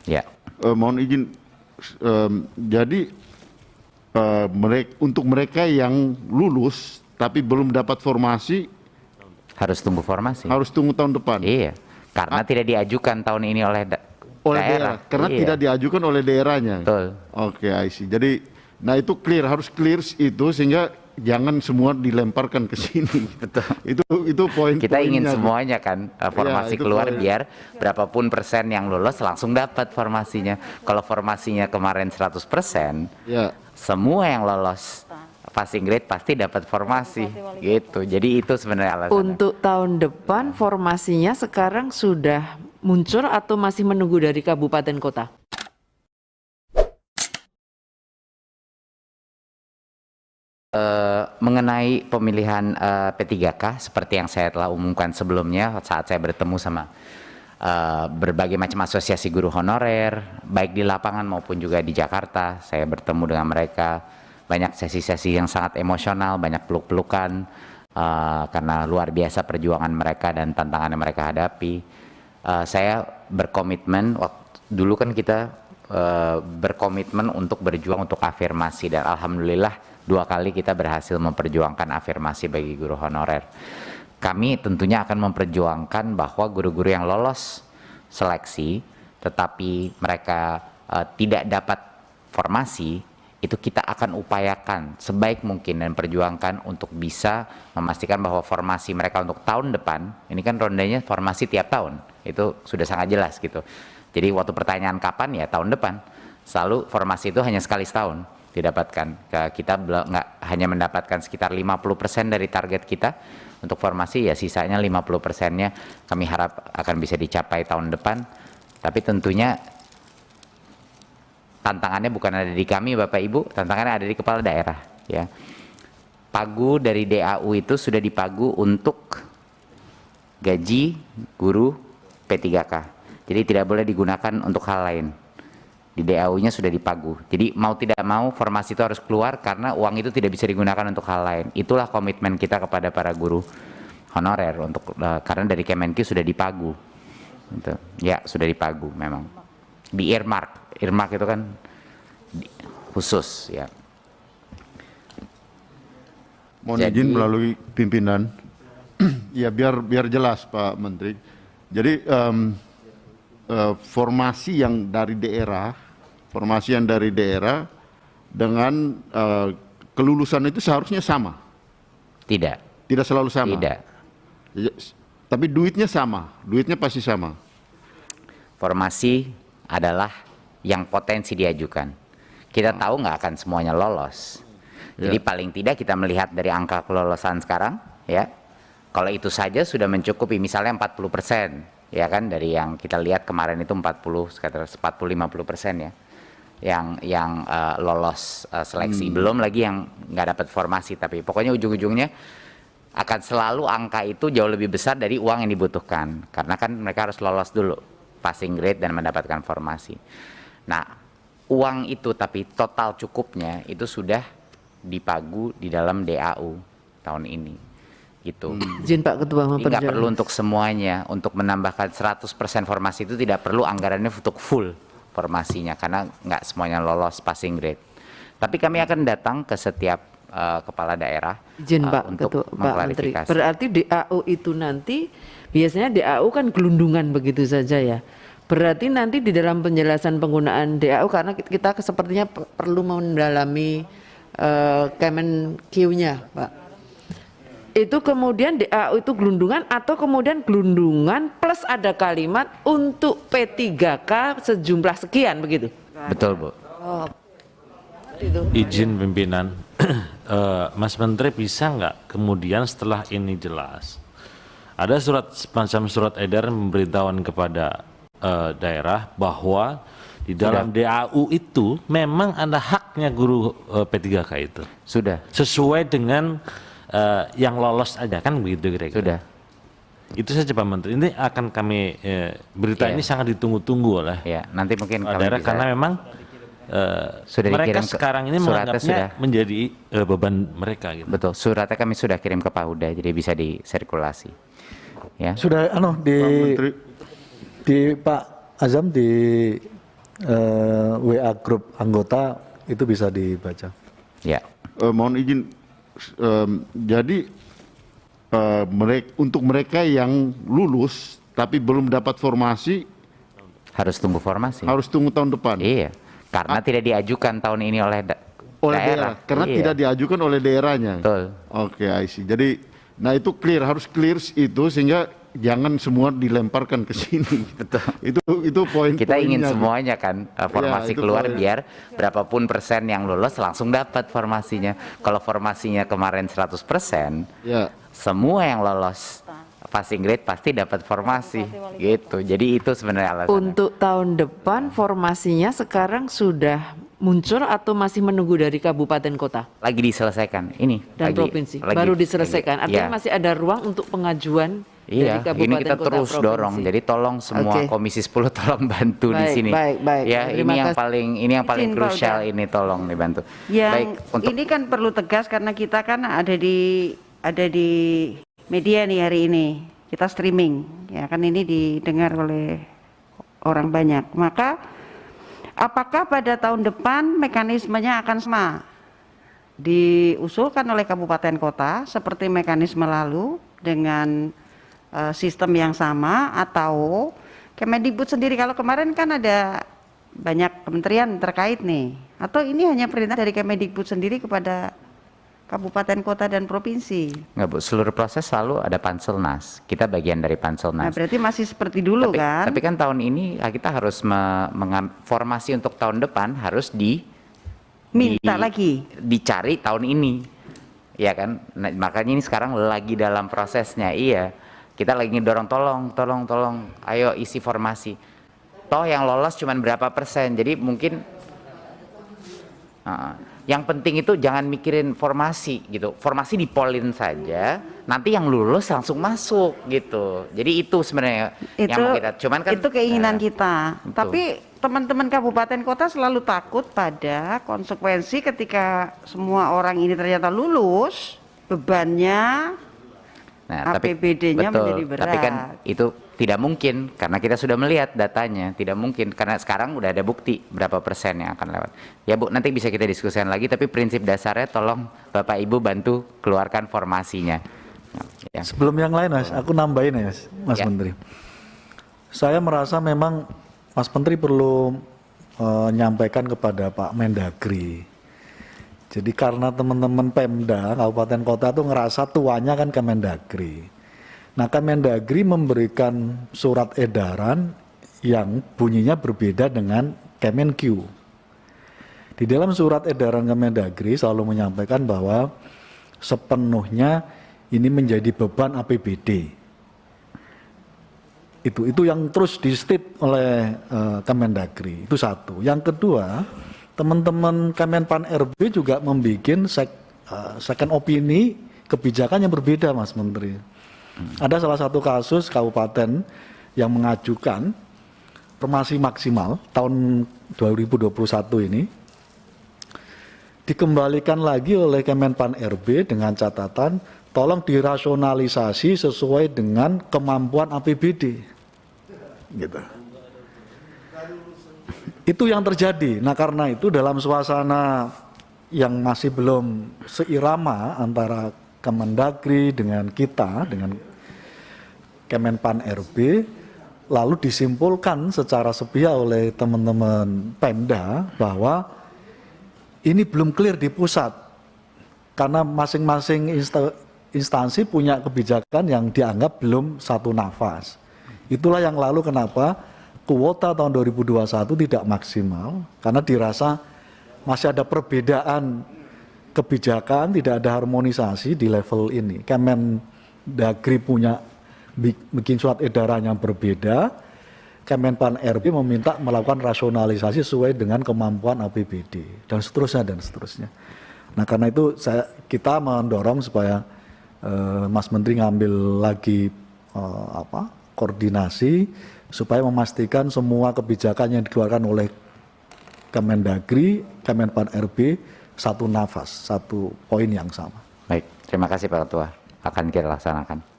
Ya. Mohon izin, jadi untuk mereka yang lulus tapi belum dapat formasi Harus tunggu formasi. harus tunggu tahun depan Iya. Karena tidak diajukan tahun ini oleh oleh daerah, karena Iya. tidak diajukan oleh daerahnya. Betul. Oke, I see. Jadi, nah itu clear, harus clear itu sehingga jangan semua dilemparkan ke sini. Betul. Itu poin. Kita ingin poinnya. semuanya kan formasi itu keluar poin. biar berapapun persen yang lolos langsung dapat formasinya. Kalau formasinya kemarin 100%, Ya. semua yang lolos passing grade pasti dapat formasi gitu. Jadi itu sebenarnya alasannya. Untuk tahun depan formasinya sekarang sudah muncul atau masih menunggu dari kabupaten kota? Mengenai pemilihan P3K seperti yang saya telah umumkan sebelumnya saat saya bertemu sama berbagai macam asosiasi guru honorer baik di lapangan maupun juga di Jakarta. Saya bertemu dengan mereka, banyak sesi-sesi yang sangat emosional, banyak peluk-pelukan karena luar biasa perjuangan mereka dan tantangan yang mereka hadapi. Saya berkomitmen, dulu kan kita berkomitmen untuk berjuang untuk afirmasi, dan alhamdulillah 2 kali kita berhasil memperjuangkan afirmasi bagi guru honorer. Kami tentunya akan memperjuangkan bahwa guru-guru yang lolos seleksi tetapi mereka tidak dapat formasi, itu kita akan upayakan sebaik mungkin dan perjuangkan untuk bisa memastikan bahwa formasi mereka untuk tahun depan, ini kan rondenya formasi tiap tahun, itu sudah sangat jelas gitu. Jadi waktu pertanyaan kapan, ya tahun depan. Selalu formasi itu hanya sekali setahun didapatkan. Kita nggak hanya mendapatkan sekitar 50% dari target kita untuk formasi, ya sisanya 50%-nya kami harap akan bisa dicapai tahun depan. Tapi tentunya tantangannya bukan ada di kami Bapak Ibu, tantangannya ada di kepala daerah ya. Pagu dari DAU itu sudah dipagu untuk gaji guru P3K. Jadi tidak boleh digunakan untuk hal lain. Di DAU-nya sudah dipagu. Jadi mau tidak mau formasi itu harus keluar karena uang itu tidak bisa digunakan untuk hal lain. Itulah komitmen kita kepada para guru honorer untuk karena dari Kemenkyu sudah dipagu. Gitu. Ya, sudah dipagu memang. Di earmark. Earmark itu kan khusus ya. Mohon izin melalui pimpinan. Ya biar jelas Pak Menteri. Jadi formasi yang dari daerah dengan kelulusan itu seharusnya sama. Tidak. Tidak selalu sama. Tidak. Tapi duitnya sama, duitnya pasti sama. Formasi adalah yang potensi diajukan. Kita tahu nggak akan semuanya lolos. Jadi paling tidak kita melihat dari angka kelolosan sekarang, ya. Kalau itu saja sudah mencukupi, misalnya 40%, ya kan, dari yang kita lihat kemarin itu sekitar 40-50% ya, yang lolos seleksi. Belum lagi yang nggak dapat formasi, tapi pokoknya ujung-ujungnya akan selalu angka itu jauh lebih besar dari uang yang dibutuhkan, karena kan mereka harus lolos dulu passing grade dan mendapatkan formasi. Nah, uang itu tapi total cukupnya itu sudah dipagu di dalam DAU tahun ini gitu. Izin Pak Ketua Nggak perlu untuk semuanya, untuk menambahkan 100% formasi itu tidak perlu anggarannya untuk full formasinya karena nggak semuanya lolos passing grade. Tapi kami akan datang ke setiap kepala daerah izin Pak untuk Ketua, Pak Menteri. mengklarifikasi. Berarti DAU itu nanti biasanya DAU kan gelundungan begitu saja ya. Berarti nanti di dalam penjelasan penggunaan DAU, karena kita sepertinya perlu mendalami Kemenkyu-nya, Pak. Itu kemudian DAU itu gelundungan atau kemudian gelundungan plus ada kalimat untuk P3K sejumlah sekian begitu? Betul, Bu. Oh, itu. Izin pimpinan, Mas Menteri bisa nggak kemudian setelah ini jelas, ada semacam surat edaran pemberitahuan kepada daerah bahwa di dalam DAU itu memang ada haknya guru P3K itu. Sudah. Sesuai dengan yang lolos aja kan begitu kira-kira. Sudah. Itu saja Pak Menteri. Ini akan kami berita ini sangat ditunggu-tunggu oleh Ya, nanti mungkin kami daerah bisa, karena memang sudah mereka dikirim sekarang ini suratnya menganggapnya menjadi beban mereka gitu. betul, suratnya kami sudah kirim ke Pak Huda, jadi bisa disirkulasi. Ya. Sudah Pak Menteri. di Pak Azam WA grup anggota itu bisa dibaca. Ya. Mohon izin, jadi untuk mereka yang lulus tapi belum dapat formasi Harus tunggu formasi. harus tunggu tahun depan Iya. Karena tidak diajukan tahun ini oleh oleh daerah, karena Iya. tidak diajukan oleh daerahnya. Betul. Oke, I see. Jadi, nah itu harus clear itu sehingga jangan semua dilemparkan ke sini. Betul. Itu poin. Kita ingin poinnya. semuanya kan formasi itu keluar poin. biar berapapun persen yang lulus langsung dapat formasinya. Kalau formasinya kemarin 100%, Ya. semua yang lolos passing grade pasti dapat formasi gitu. Jadi itu sebenarnya alasannya. Untuk tahun depan formasinya sekarang sudah muncul atau masih menunggu dari kabupaten kota Lagi diselesaikan ini dan provinsi? Baru diselesaikan. Artinya masih ada ruang untuk pengajuan dari Iya, kabupaten ini kita kota terus provinsi. dorong. Jadi tolong semua Oke. Komisi 10 tolong bantu di Baik, sini. baik. Ya, Terima ini yang kasih. paling Izin, Pak krusial Uda. ini tolong dibantu. Yang Baik, untuk ini kan perlu tegas karena kita kan ada di media nih hari ini. Kita streaming, ya kan ini didengar oleh orang banyak. Maka apakah pada tahun depan mekanismenya akan sama? Diusulkan oleh kabupaten kota seperti mekanisme lalu dengan sistem yang sama, atau Kemendikbud sendiri? Kalau kemarin kan ada banyak kementerian terkait nih, atau ini hanya perintah dari Kemendikbud sendiri kepada kabupaten kota dan provinsi? nggak Bu, seluruh proses selalu ada Panselnas. Kita bagian dari Nah, Panselnas. berarti masih seperti dulu kan? Tapi kan tahun ini kita harus formasi untuk tahun depan harus Minta lagi. dicari tahun ini, ya kan? Nah, makanya ini sekarang lagi dalam prosesnya. Iya, kita lagi ngedorong tolong, ayo isi formasi. Toh yang lolos cuman berapa persen, jadi mungkin yang penting itu jangan mikirin formasi gitu. Formasi dipolin saja, nanti yang lulus langsung masuk gitu. Jadi itu sebenarnya yang mau kita. Cuman kan itu keinginan kita. betul. Tapi teman-teman kabupaten kota selalu takut pada konsekuensi ketika semua orang ini ternyata lulus, bebannya APBD-nya menjadi berat. Tapi kan itu tidak mungkin karena kita sudah melihat datanya, tidak mungkin karena sekarang udah ada bukti berapa persen yang akan lewat. Ya Bu, nanti bisa kita diskusikan lagi, tapi prinsip dasarnya tolong Bapak Ibu bantu keluarkan formasinya. Ya. Sebelum yang lain Mas, aku nambahin ya Mas Ya. Menteri. Saya merasa memang Mas Menteri perlu menyampaikan kepada Pak Mendagri. Jadi karena teman-teman Pemda, kabupaten kota tuh ngerasa tuanya kan Kemendagri. Nah, Kemendagri memberikan surat edaran yang bunyinya berbeda dengan Kemenq. Di dalam surat edaran Kemendagri selalu menyampaikan bahwa sepenuhnya ini menjadi beban APBD. Itu yang terus di-state oleh Kemendagri. Itu satu. Yang kedua, teman-teman Kemenpan RB juga membuat second opini kebijakan yang berbeda, Mas Menteri. Ada salah satu kasus kabupaten yang mengajukan formasi maksimal tahun 2021 ini dikembalikan lagi oleh Kemenpan RB dengan catatan tolong dirasionalisasi sesuai dengan kemampuan APBD. Gitu. Itu yang terjadi. Nah, karena itu dalam suasana yang masih belum seirama antara Kemendagri dengan kita, dengan Kemenpan RB, lalu disimpulkan secara sepihak oleh teman-teman Pemda bahwa ini belum clear di pusat karena masing-masing instansi punya kebijakan yang dianggap belum satu nafas. Itulah yang lalu kenapa kuota tahun 2021 tidak maksimal karena dirasa masih ada perbedaan kebijakan, tidak ada harmonisasi di level ini. Kemendagri punya bikin surat edaran yang berbeda, Kemenpan RB meminta melakukan rasionalisasi sesuai dengan kemampuan APBD dan seterusnya. Nah, karena itu kita mendorong supaya Mas Menteri ngambil lagi koordinasi supaya memastikan semua kebijakan yang dikeluarkan oleh Kemendagri, Kemenpan RB satu nafas, satu poin yang sama. Baik, terima kasih Pak Ketua. Akan kita laksanakan.